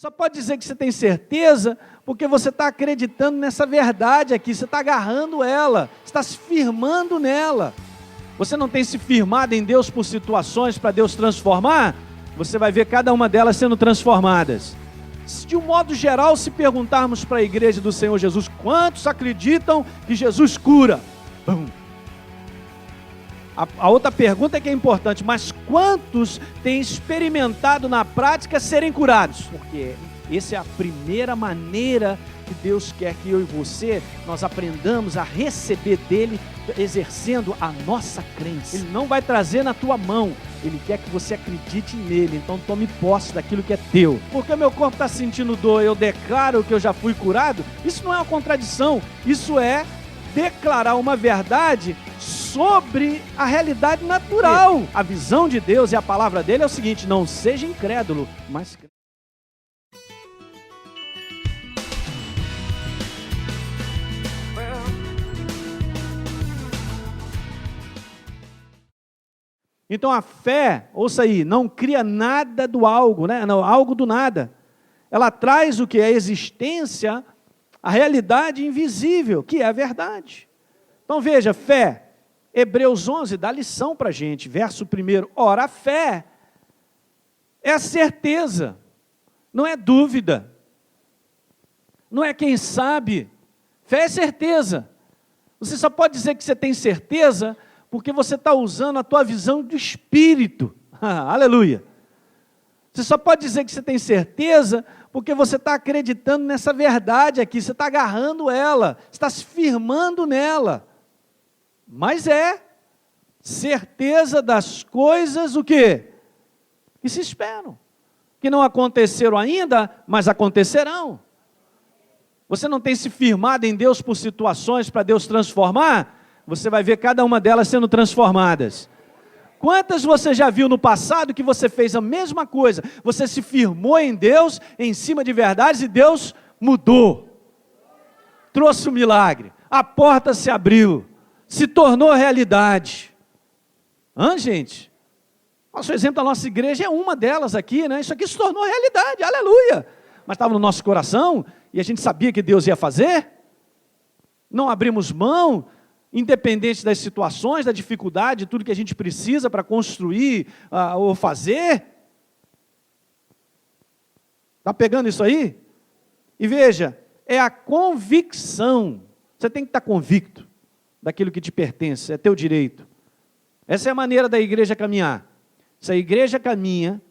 Só pode dizer que você tem certeza porque você está acreditando nessa verdade aqui, você está agarrando ela, você está se firmando nela. Você não tem se firmado em Deus por situações para Deus transformar? Você vai ver cada uma delas sendo transformadas. De um modo geral, se perguntarmos para a igreja do Senhor Jesus, quantos acreditam que Jesus cura? Bum. A outra pergunta é que é importante, mas quantos têm experimentado na prática serem curados? Porque essa é a primeira maneira que Deus quer que eu e você, nós aprendamos a receber dele, exercendo a nossa crença. Ele não vai trazer na tua mão, ele quer que você acredite nele, então tome posse daquilo que é teu. Porque o meu corpo está sentindo dor, eu declaro que eu já fui curado, isso não é uma contradição, isso é declarar uma verdade sobre a realidade natural. A visão de Deus e a palavra dele é o seguinte: não seja incrédulo, mas... Então a fé, ouça aí, não cria nada do algo, né? Não, algo do nada. Ela traz o que? A existência, a realidade invisível, que é a verdade. Então veja, fé, Hebreus 11 dá lição para a gente, verso 1. Ora, a fé é a certeza, não é dúvida, não é quem sabe, fé é certeza. Você só pode dizer que você tem certeza porque você está usando a tua visão do Espírito. Aleluia. Você só pode dizer que você tem certeza porque você está acreditando nessa verdade aqui, você está agarrando ela, está se firmando nela. Mas é certeza das coisas, o quê? Que se esperam. Que não aconteceram ainda, mas acontecerão. Você não tem se firmado em Deus por situações para Deus transformar? Você vai ver cada uma delas sendo transformadas. Quantas você já viu no passado que você fez a mesma coisa? Você se firmou em Deus, em cima de verdades, e Deus mudou. Trouxe um milagre. A porta se abriu. Se tornou realidade. Gente? Nosso exemplo da nossa igreja é uma delas aqui, né? Isso aqui se tornou realidade, aleluia. Mas estava no nosso coração, e a gente sabia que Deus ia fazer. Não abrimos mão, independente das situações, da dificuldade, tudo que a gente precisa para construir ou fazer. Está pegando isso aí? E veja, é a convicção. Você tem que estar convicto daquilo que te pertence, é teu direito. Essa é a maneira da igreja caminhar. Se a igreja caminha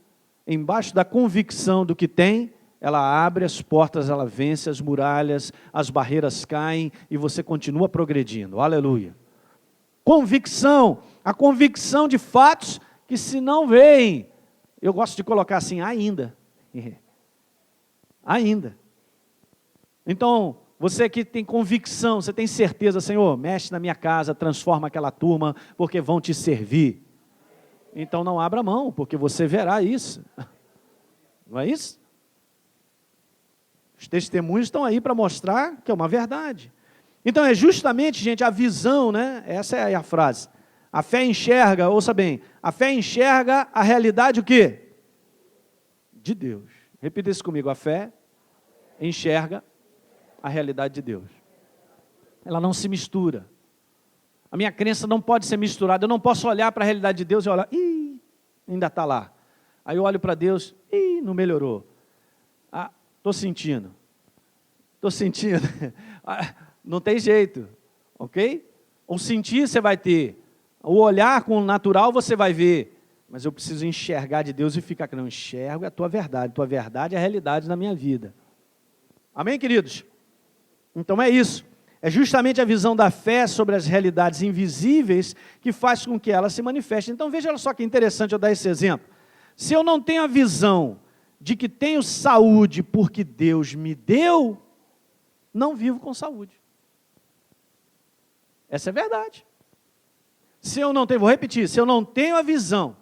embaixo da convicção do que tem, ela abre as portas, ela vence as muralhas, as barreiras caem e você continua progredindo. Aleluia. Convicção, a convicção de fatos que se não veem, eu gosto de colocar assim, ainda. Ainda. Então, você que tem convicção, você tem certeza, Senhor, mexe na minha casa, transforma aquela turma, porque vão te servir. Então não abra mão, porque você verá isso. Não é isso? Os testemunhos estão aí para mostrar que é uma verdade. Então é justamente, gente, a visão, né? Essa é a frase. A fé enxerga, ouça bem, a fé enxerga a realidade o quê? De Deus. Repita isso comigo, a fé enxerga a realidade de Deus. Ela não se mistura. A minha crença não pode ser misturada. Eu não posso olhar para a realidade de Deus e olhar, ainda está lá. Aí eu olho para Deus, não melhorou. Estou sentindo. Não tem jeito, ok? O sentir você vai ter, o olhar com o natural você vai ver, mas eu preciso enxergar de Deus e ficar aqui. Não, enxergo é a tua verdade é a realidade na minha vida. Amém, queridos? Então é isso. É justamente a visão da fé sobre as realidades invisíveis que faz com que elas se manifestem. Então veja só que interessante eu dar esse exemplo. Se eu não tenho a visão de que tenho saúde porque Deus me deu, não vivo com saúde. Essa é verdade. Se eu não tenho, vou repetir, se eu não tenho a visão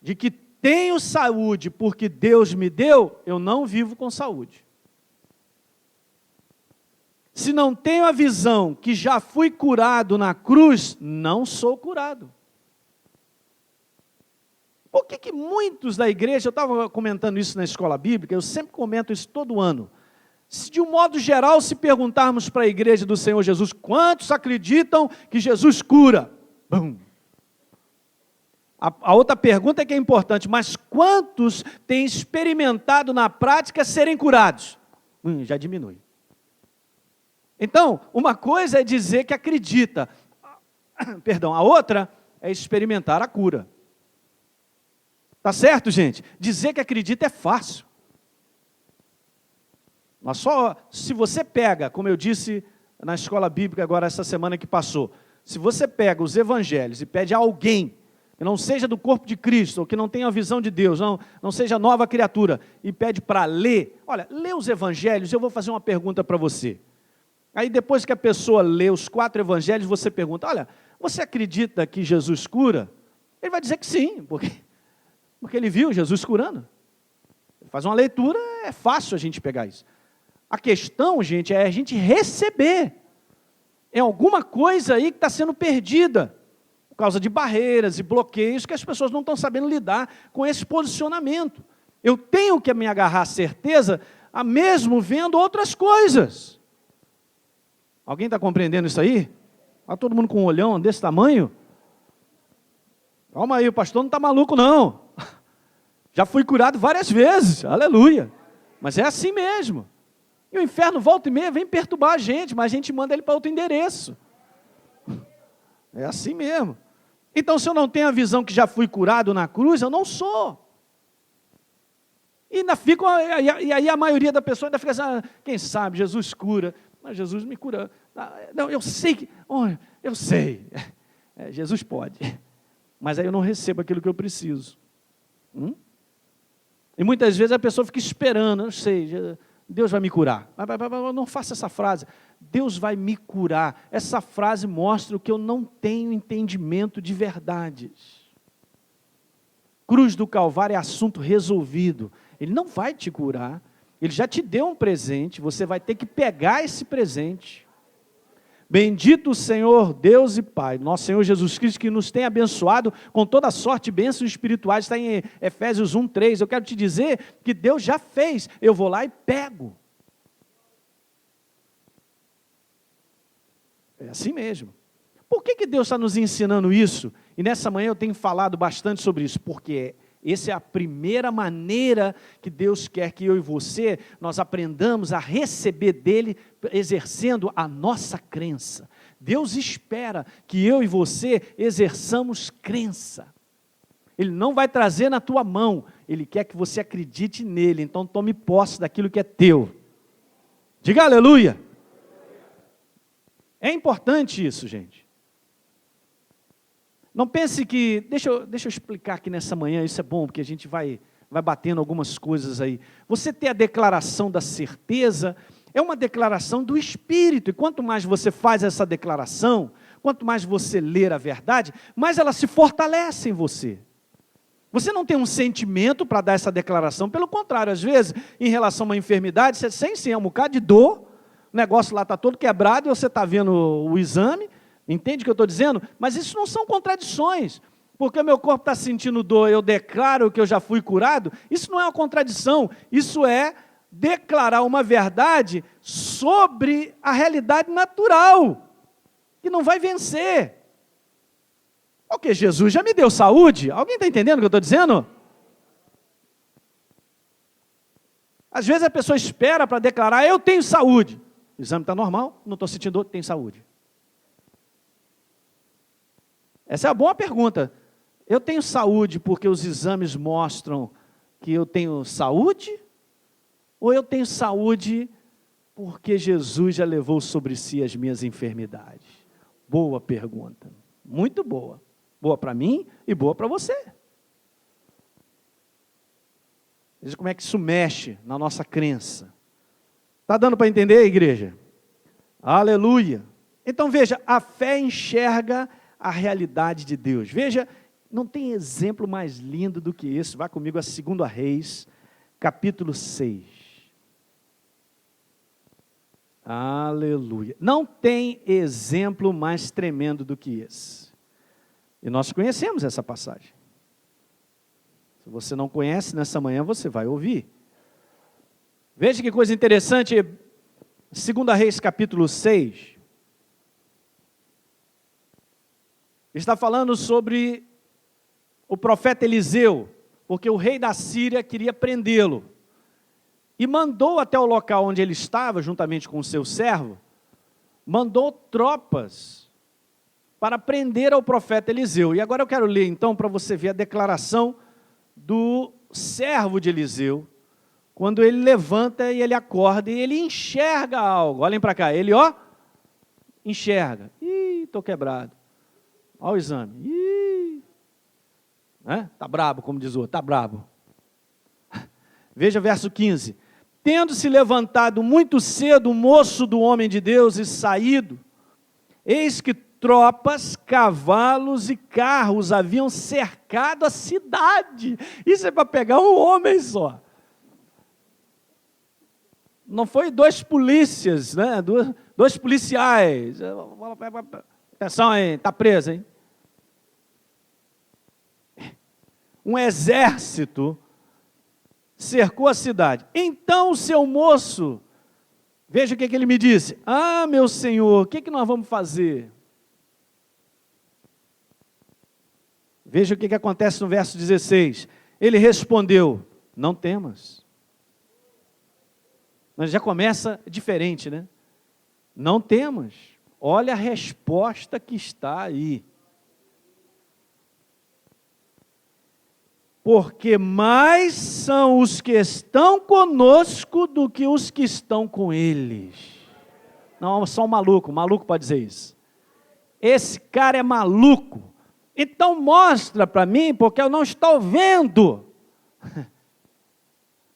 de que tenho saúde porque Deus me deu, eu não vivo com saúde. Se não tenho a visão que já fui curado na cruz, não sou curado. Por que muitos da igreja, eu estava comentando isso na escola bíblica, eu sempre comento isso todo ano. Se de um modo geral, se perguntarmos para a igreja do Senhor Jesus, quantos acreditam que Jesus cura? Bum. A outra pergunta é que é importante, mas quantos têm experimentado na prática serem curados? Já diminui. Então, uma coisa é dizer que acredita, perdão, a outra é experimentar a cura. Tá certo, gente? Dizer que acredita é fácil. Mas só se você pega, como eu disse na escola bíblica agora essa semana que passou, se você pega os evangelhos e pede a alguém que não seja do corpo de Cristo, ou que não tenha a visão de Deus, não seja nova criatura, e pede para ler, olha, lê os evangelhos, eu vou fazer uma pergunta para você. Aí depois que a pessoa lê os 4 evangelhos, você pergunta, olha, você acredita que Jesus cura? Ele vai dizer que sim, porque ele viu Jesus curando. Ele faz uma leitura, é fácil a gente pegar isso. A questão, gente, é a gente receber. É alguma coisa aí que está sendo perdida, por causa de barreiras e bloqueios, que as pessoas não estão sabendo lidar com esse posicionamento. Eu tenho que me agarrar à certeza, a mesmo vendo outras coisas. Alguém está compreendendo isso aí? Está todo mundo com um olhão desse tamanho? Calma aí, o pastor não está maluco não. Já fui curado várias vezes, aleluia. Mas é assim mesmo. E o inferno volta e meia vem perturbar a gente, mas a gente manda ele para outro endereço. É assim mesmo. Então, se eu não tenho a visão que já fui curado na cruz, eu não sou. E aí a maioria da pessoa ainda fica assim, quem sabe, Jesus cura. Mas Jesus me cura. Não, eu sei que... eu sei. Jesus pode. Mas aí eu não recebo aquilo que eu preciso. E muitas vezes a pessoa fica esperando, eu sei, Deus vai me curar. Não faça essa frase, Deus vai me curar. Essa frase mostra o que eu não tenho entendimento de verdades. Cruz do Calvário é assunto resolvido. Ele não vai te curar, ele já te deu um presente, você vai ter que pegar esse presente. Bendito o Senhor, Deus e Pai, nosso Senhor Jesus Cristo, que nos tem abençoado com toda sorte de bênçãos espirituais, está em Efésios 1:3. Eu quero te dizer que Deus já fez, eu vou lá e pego. É assim mesmo. Por que Deus está nos ensinando isso? E nessa manhã eu tenho falado bastante sobre isso, porque essa é a primeira maneira que Deus quer que eu e você, nós aprendamos a receber dEle, exercendo a nossa crença. Deus espera que eu e você exerçamos crença. Ele não vai trazer na tua mão, Ele quer que você acredite nele, então tome posse daquilo que é teu. Diga aleluia. É importante isso, gente. Não pense que, deixa eu explicar aqui nessa manhã, isso é bom, porque a gente vai batendo algumas coisas aí. Você ter a declaração da certeza, é uma declaração do Espírito, e quanto mais você faz essa declaração, quanto mais você ler a verdade, mais ela se fortalece em você. Você não tem um sentimento para dar essa declaração, pelo contrário, às vezes, em relação a uma enfermidade, você sente um bocado de dor, o negócio lá está todo quebrado, e você está vendo o exame, entende o que eu estou dizendo? Mas isso não são contradições, porque o meu corpo está sentindo dor, eu declaro que eu já fui curado, isso não é uma contradição, isso é declarar uma verdade sobre a realidade natural, que não vai vencer. Ok, Jesus já me deu saúde, alguém está entendendo o que eu estou dizendo? Às vezes a pessoa espera para declarar, eu tenho saúde, o exame está normal, não estou sentindo dor, tenho saúde. Essa é uma boa pergunta. Eu tenho saúde porque os exames mostram que eu tenho saúde? Ou eu tenho saúde porque Jesus já levou sobre si as minhas enfermidades? Boa pergunta. Muito boa. Boa para mim e boa para você. Veja como é que isso mexe na nossa crença. Está dando para entender, igreja? Aleluia. Então veja, a fé enxerga a realidade de Deus. Veja, não tem exemplo mais lindo do que esse. Vá comigo a 2 Reis, capítulo 6. Aleluia. Não tem exemplo mais tremendo do que esse. E nós conhecemos essa passagem. Se você não conhece, nessa manhã você vai ouvir. Veja que coisa interessante, 2 Reis capítulo 6. Está falando sobre o profeta Eliseu, porque o rei da Síria queria prendê-lo. E mandou até o local onde ele estava, juntamente com o seu servo, mandou tropas para prender ao profeta Eliseu. E agora eu quero ler então para você ver a declaração do servo de Eliseu, quando ele levanta e ele acorda e ele enxerga algo. Olhem para cá, ele enxerga. Ih, estou quebrado. Olha o exame. Ih, tá brabo, como diz o outro, está brabo. Veja verso 15. Tendo se levantado muito cedo o moço do homem de Deus e saído, eis que tropas, cavalos e carros haviam cercado a cidade. Isso é para pegar um homem só. Não foi 2 polícias, né? Dois policiais. Atenção aí, está preso, hein? Um exército cercou a cidade. Então o seu moço, veja o que ele me disse. Ah, meu senhor, o que nós vamos fazer? Veja o que acontece no verso 16. Ele respondeu, não temas. Mas já começa diferente, né? Não temas. Olha a resposta que está aí. Porque mais são os que estão conosco do que os que estão com eles. Não, só um maluco pode dizer isso. Esse cara é maluco. Então mostra para mim, porque eu não estou vendo.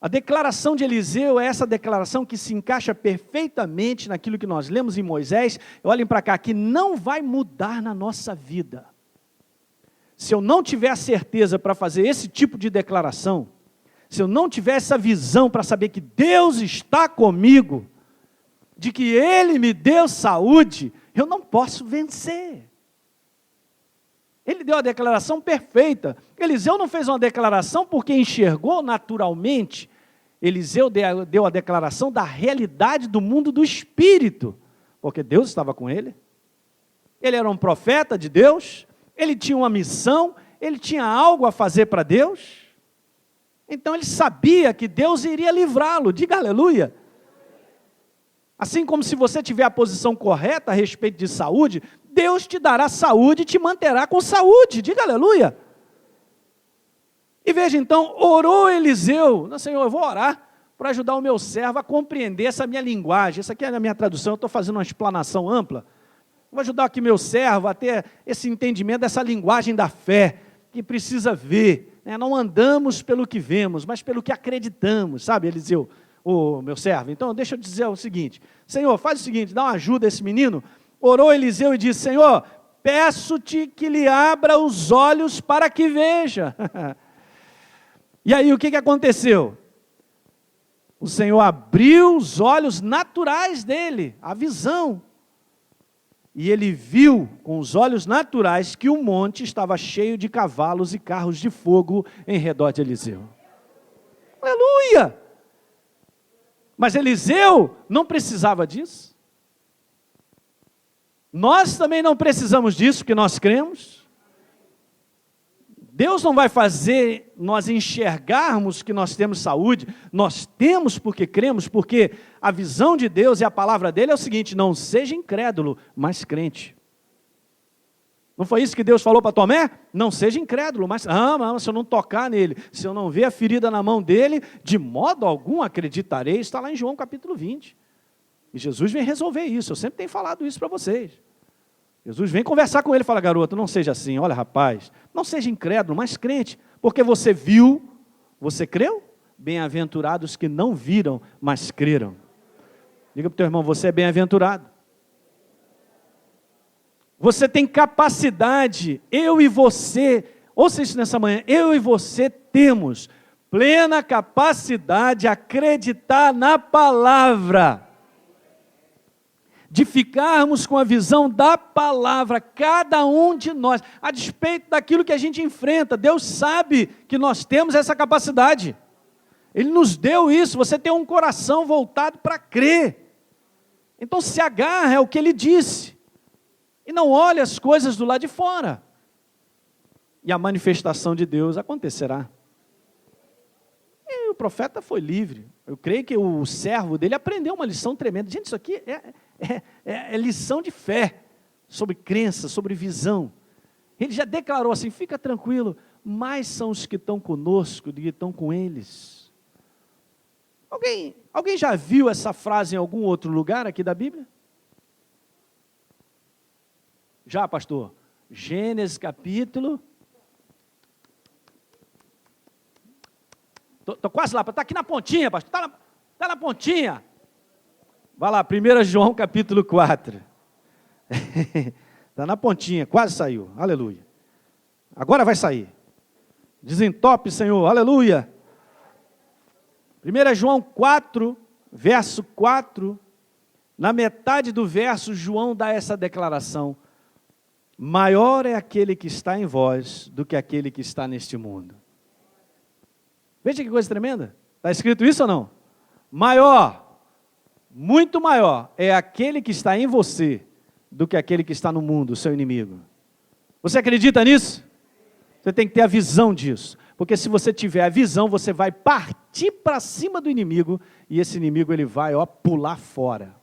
A declaração de Eliseu é essa declaração que se encaixa perfeitamente naquilo que nós lemos em Moisés. Olhem para cá, que não vai mudar na nossa vida. Se eu não tiver a certeza para fazer esse tipo de declaração, se eu não tiver essa visão para saber que Deus está comigo, de que Ele me deu saúde, eu não posso vencer. Ele deu a declaração perfeita. Eliseu não fez uma declaração porque enxergou naturalmente. Eliseu deu a declaração da realidade do mundo do Espírito, porque Deus estava com ele. Ele era um profeta de Deus, ele tinha uma missão, ele tinha algo a fazer para Deus. Então ele sabia que Deus iria livrá-lo, diga aleluia. Assim como se você tiver a posição correta a respeito de saúde, Deus te dará saúde e te manterá com saúde, diga aleluia. E veja então, orou Eliseu, não, Senhor, eu vou orar para ajudar o meu servo a compreender essa minha linguagem, essa aqui é a minha tradução, eu estou fazendo uma explanação ampla, vou ajudar aqui meu servo a ter esse entendimento dessa linguagem da fé, que precisa ver, né? Não andamos pelo que vemos, mas pelo que acreditamos, sabe Eliseu, meu servo? Então deixa eu dizer o seguinte, Senhor, faz o seguinte, dá uma ajuda a esse menino. Orou Eliseu e disse, Senhor, peço-te que lhe abra os olhos para que veja. E aí o que aconteceu? O Senhor abriu os olhos naturais dele, a visão. E ele viu com os olhos naturais que o monte estava cheio de cavalos e carros de fogo em redor de Eliseu. Aleluia! Mas Eliseu não precisava disso. Nós também não precisamos disso, porque nós cremos. Deus não vai fazer nós enxergarmos que nós temos saúde, nós temos porque cremos, porque a visão de Deus e a palavra dele é o seguinte, não seja incrédulo, mas crente. Não foi isso que Deus falou para Tomé? Não seja incrédulo, mas se eu não tocar nele, se eu não ver a ferida na mão dele, de modo algum acreditarei, está lá em João capítulo 20. E Jesus vem resolver isso, eu sempre tenho falado isso para vocês. Jesus vem conversar com ele e fala, garoto, não seja assim, olha rapaz, não seja incrédulo, mas crente, porque você viu, você creu? Bem-aventurados que não viram, mas creram. Diga para o teu irmão, você é bem-aventurado. Você tem capacidade, eu e você, ouça isso nessa manhã, eu e você temos plena capacidade de acreditar na palavra. de ficarmos com a visão da palavra, cada um de nós, a despeito daquilo que a gente enfrenta. Deus sabe que nós temos essa capacidade. Ele nos deu isso, você tem um coração voltado para crer. Então se agarra ao que Ele disse, e não olhe as coisas do lado de fora. E a manifestação de Deus acontecerá. E o profeta foi livre. Eu creio que o servo dele aprendeu uma lição tremenda. Gente, isso aqui é lição de fé, sobre crença, sobre visão. Ele já declarou assim, fica tranquilo, mais são os que estão conosco do que estão com eles. Alguém já viu essa frase em algum outro lugar aqui da Bíblia? Já, pastor? Gênesis capítulo... Estou quase lá, está aqui na pontinha, pastor, está na pontinha. Vai lá, 1 João capítulo 4. Está na pontinha, quase saiu, aleluia. Agora vai sair. Desentope, Senhor, aleluia. 1 João 4, verso 4, na metade do verso, João dá essa declaração: maior é aquele que está em vós do que aquele que está neste mundo. Veja que coisa tremenda. Está escrito isso ou não? Maior, muito maior, é aquele que está em você do que aquele que está no mundo, o seu inimigo. Você acredita nisso? Você tem que ter a visão disso. Porque se você tiver a visão, você vai partir para cima do inimigo e esse inimigo ele vai pular fora.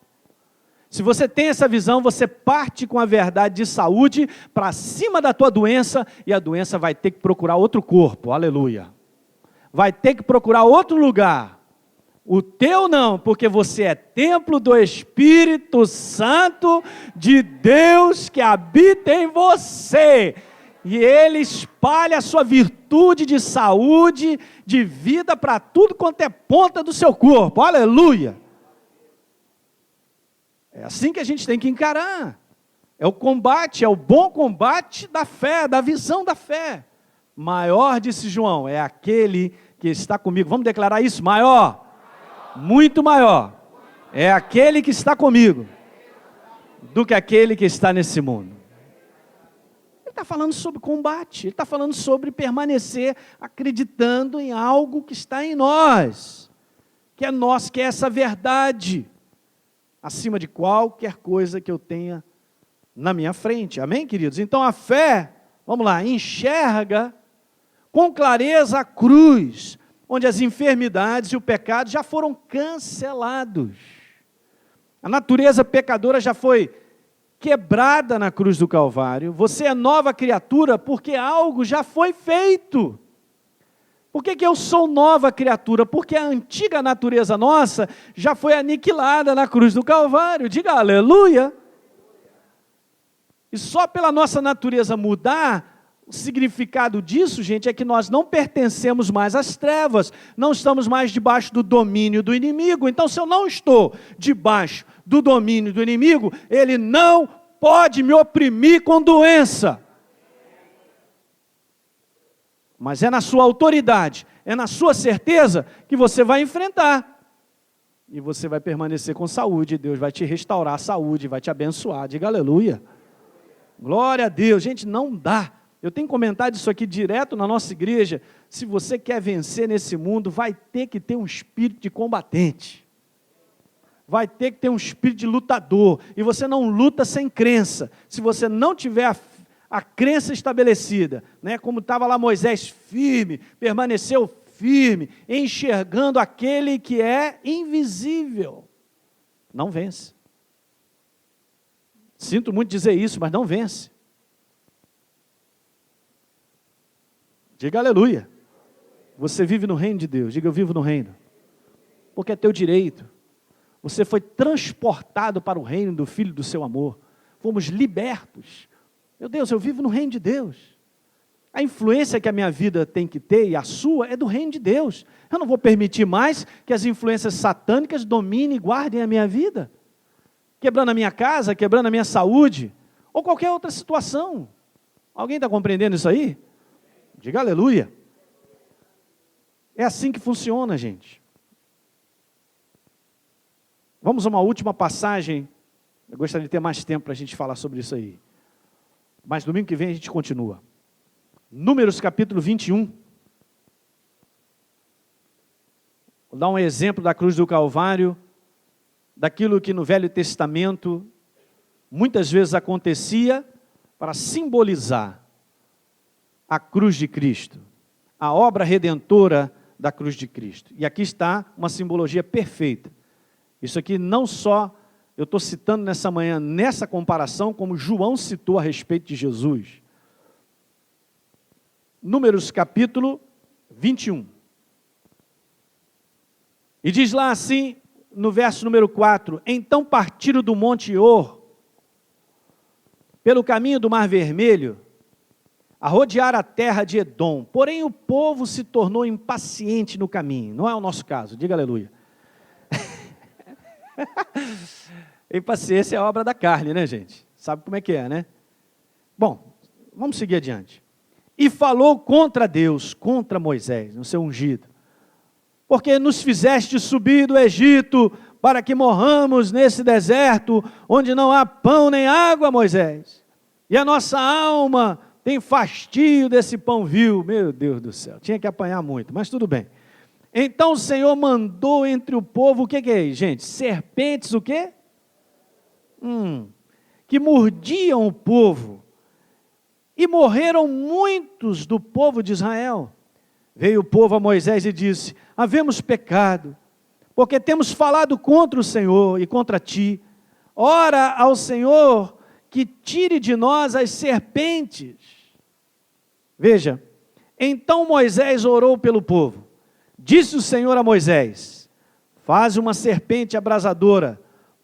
Se você tem essa visão, você parte com a verdade de saúde para cima da tua doença e a doença vai ter que procurar outro corpo. Aleluia. Vai ter que procurar outro lugar. O teu não, porque você é templo do Espírito Santo de Deus que habita em você. E Ele espalha a sua virtude de saúde, de vida para tudo quanto é ponta do seu corpo. Aleluia! É assim que a gente tem que encarar. É o combate, é o bom combate da fé, da visão da fé. Maior, disse João, é aquele que está comigo. Vamos declarar isso? Maior. Muito maior. É aquele que está comigo do que aquele que está nesse mundo. Ele está falando sobre combate. Ele está falando sobre permanecer acreditando em algo que está em nós. Que é nós, que é essa verdade. Acima de qualquer coisa que eu tenha na minha frente. Amém, queridos? Então a fé, vamos lá, enxerga com clareza a cruz, onde as enfermidades e o pecado já foram cancelados. A natureza pecadora já foi quebrada na cruz do Calvário. Você é nova criatura porque algo já foi feito. Por que eu sou nova criatura? Porque a antiga natureza nossa já foi aniquilada na cruz do Calvário. Diga aleluia. E só pela nossa natureza mudar, o significado disso, gente, é que nós não pertencemos mais às trevas, não estamos mais debaixo do domínio do inimigo. Então, se eu não estou debaixo do domínio do inimigo, ele não pode me oprimir com doença. Mas é na sua autoridade, é na sua certeza que você vai enfrentar. E você vai permanecer com saúde, Deus vai te restaurar a saúde, vai te abençoar. Diga aleluia. Glória a Deus. Gente, não dá. Eu tenho comentado isso aqui direto na nossa igreja. Se você quer vencer nesse mundo, vai ter que ter um espírito de combatente. Vai ter que ter um espírito de lutador. E você não luta sem crença. Se você não tiver a crença estabelecida, né? Como estava lá Moisés firme, permaneceu firme, enxergando aquele que é invisível. Não vence. Sinto muito dizer isso, mas não vence. Diga aleluia. Você vive no reino de Deus. Diga eu vivo no reino. Porque é teu direito. Você foi transportado para o reino do Filho do seu amor. Fomos libertos. Meu Deus, eu vivo no reino de Deus. A influência que a minha vida tem que ter e a sua é do reino de Deus. Eu não vou permitir mais que as influências satânicas dominem e guardem a minha vida. Quebrando a minha casa, quebrando a minha saúde, ou qualquer outra situação. Alguém está compreendendo isso aí? Diga aleluia. É assim que funciona, gente. Vamos a uma última passagem Eu gostaria de ter mais tempo para a gente falar sobre isso aí. Mas domingo que vem a gente continua. Números capítulo 21. Vou dar um exemplo da cruz do Calvário, daquilo que no Velho Testamento muitas vezes acontecia para simbolizar a cruz de Cristo, a obra redentora da cruz de Cristo. E aqui está uma simbologia perfeita. Isso aqui não só eu estou citando nessa manhã, nessa comparação, como João citou a respeito de Jesus. Números capítulo 21. E diz lá assim, no verso número 4, então partiram do Monte Or, pelo caminho do Mar Vermelho, a rodear a terra de Edom. Porém o povo se tornou impaciente no caminho. Não é o nosso caso, diga aleluia. Impaciência é obra da carne, né, gente? Sabe como é que é, né? Bom, vamos seguir adiante. E falou contra Deus, contra Moisés, no seu ungido. Porque nos fizeste subir do Egito, para que morramos nesse deserto, onde não há pão nem água, Moisés. E a nossa alma tem fastio desse pão vil. Meu Deus do céu, tinha que apanhar muito, mas tudo bem. Então o Senhor mandou entre o povo, o que é isso, gente? Serpentes, o quê? Que mordiam o povo. E morreram muitos do povo de Israel. Veio o povo a Moisés e disse, havemos pecado, porque temos falado contra o Senhor e contra ti. Ora ao Senhor que tire de nós as serpentes. Veja, então Moisés orou pelo povo. Disse o Senhor a Moisés, faz uma serpente abrasadora,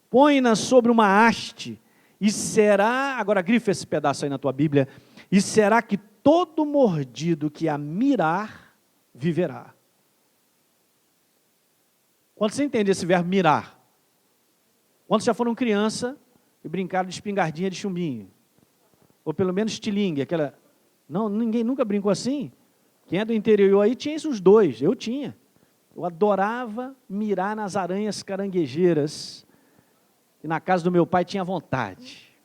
põe-na sobre uma haste, e será, agora grifa esse pedaço aí na tua Bíblia, e será que todo mordido que a mirar, viverá. Quando você entende esse verbo mirar? Quando já foram criança e brincaram de espingardinha de chumbinho, ou pelo menos estilingue, aquela... Não, ninguém nunca brincou assim. Quem é do interior aí tinha esses dois, eu tinha. Eu adorava mirar nas aranhas caranguejeiras, e na casa do meu pai tinha vontade.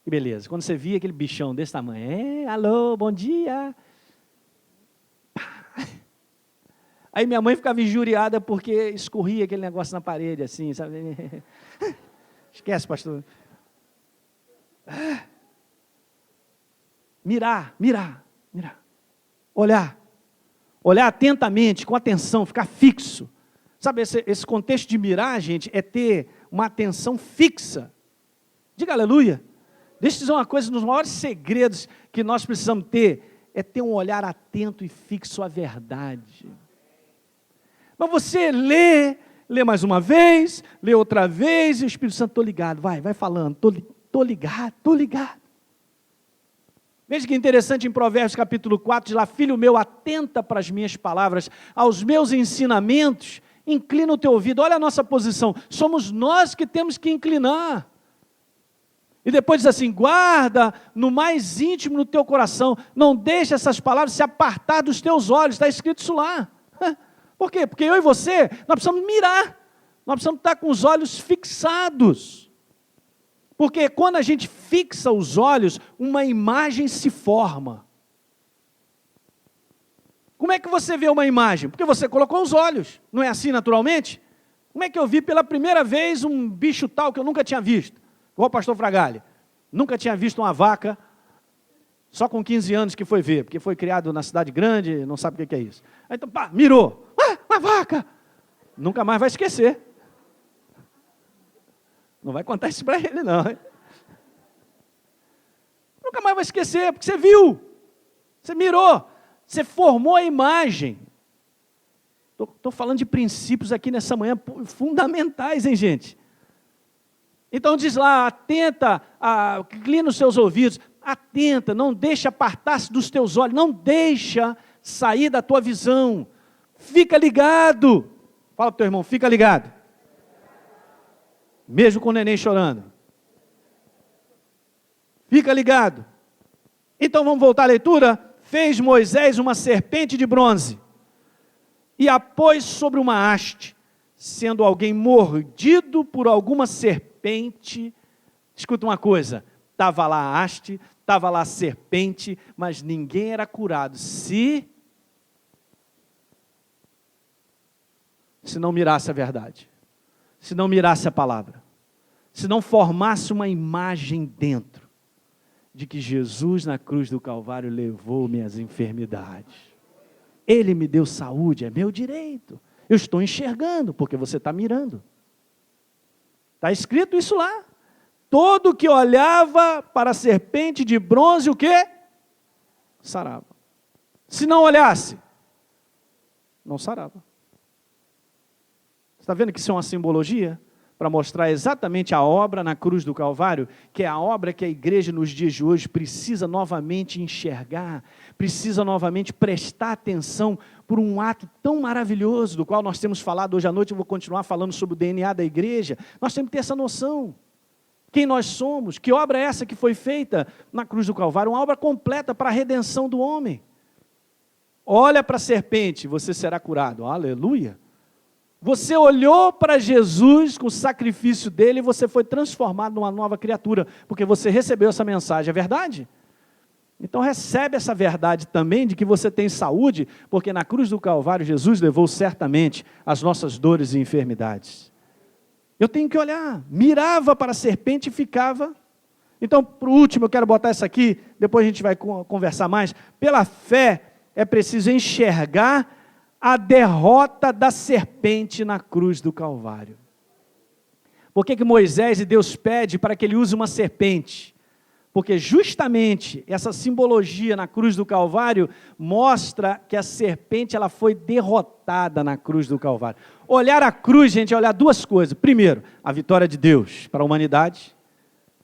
Que beleza, quando você via aquele bichão desse tamanho, alô, bom dia. Aí minha mãe ficava injuriada porque escorria aquele negócio na parede, assim, sabe? Esquece, pastor. Mirar. Olhar atentamente, com atenção, ficar fixo. Sabe, esse contexto de mirar, gente, é ter uma atenção fixa. Diga aleluia. Deixa eu dizer uma coisa, um dos maiores segredos que nós precisamos ter, é ter um olhar atento e fixo à verdade. Mas você lê mais uma vez, lê outra vez, e o Espírito Santo, estou ligado, vai falando, estou ligado. Veja que interessante em Provérbios capítulo 4, diz lá, filho meu, atenta para as minhas palavras, aos meus ensinamentos, inclina o teu ouvido. Olha a nossa posição, somos nós que temos que inclinar. E depois diz assim, guarda no mais íntimo do teu coração, não deixe essas palavras se apartar dos teus olhos, está escrito isso lá. Por quê? Porque eu e você, nós precisamos mirar, nós precisamos estar com os olhos fixados. Porque quando a gente fixa os olhos, uma imagem se forma. Como é que você vê uma imagem? Porque você colocou os olhos, não é assim naturalmente? Como é que eu vi pela primeira vez um bicho tal que eu nunca tinha visto? Igual o pastor Fragalli, nunca tinha visto uma vaca, só com 15 anos que foi ver, porque foi criado na cidade grande, não sabe o que é isso. Aí, então, pá, mirou, uma vaca, nunca mais vai esquecer. Não vai contar isso para ele não, hein? Nunca mais vai esquecer, porque você viu, você mirou, você formou a imagem. Estou falando de princípios aqui nessa manhã, fundamentais, hein, gente? Então diz lá, atenta, inclina os seus ouvidos, atenta, não deixa apartar-se dos teus olhos, não deixa sair da tua visão, fica ligado. Fala para o teu irmão, fica ligado. Mesmo com o neném chorando. Fica ligado. Então vamos voltar à leitura. Fez Moisés uma serpente de bronze e a pôs sobre uma haste. sendo alguém mordido por alguma serpente. Escuta uma coisa, estava lá a haste, estava lá a serpente, mas ninguém era curado, se não mirasse a verdade, se não mirasse a palavra, se não formasse uma imagem dentro, de que Jesus na cruz do Calvário levou minhas enfermidades. Ele me deu saúde, é meu direito. Eu estou enxergando, porque você está mirando. Está escrito isso lá. Todo que olhava para a serpente de bronze, o quê? Sarava. Se não olhasse, não sarava. Você está vendo que isso é uma simbologia? Para mostrar exatamente a obra na cruz do Calvário, que é a obra que a igreja nos dias de hoje precisa novamente enxergar, precisa novamente prestar atenção por um ato tão maravilhoso, do qual nós temos falado hoje à noite. Eu vou continuar falando sobre o DNA da igreja. Nós temos que ter essa noção. Quem nós somos, que obra é essa que foi feita na cruz do Calvário? Uma obra completa para a redenção do homem. Olha para a serpente, você será curado. Aleluia! Você olhou para Jesus com o sacrifício dele e você foi transformado numa nova criatura, porque você recebeu essa mensagem, é verdade? Então recebe essa verdade também de que você tem saúde, porque na cruz do Calvário Jesus levou certamente as nossas dores e enfermidades. Eu tenho que olhar, mirava para a serpente e ficava. Então, por último, eu quero botar isso aqui, depois a gente vai conversar mais. Pela fé é preciso enxergar a derrota da serpente na cruz do Calvário. Por que Moisés e Deus pede para que ele use uma serpente? Porque justamente essa simbologia na cruz do Calvário mostra que a serpente ela foi derrotada na cruz do Calvário. Olhar a cruz, gente, é olhar duas coisas. Primeiro, a vitória de Deus para a humanidade.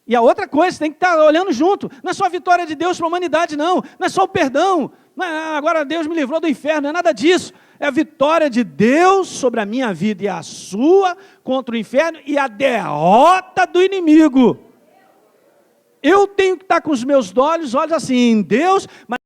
E a outra coisa, tem que estar olhando junto. Não é só a vitória de Deus para a humanidade, não. Não é só o perdão. Não é, agora Deus me livrou do inferno, não é nada disso. É a vitória de Deus sobre a minha vida e a sua contra o inferno e a derrota do inimigo. Eu tenho que estar com os meus olhos assim em Deus, mas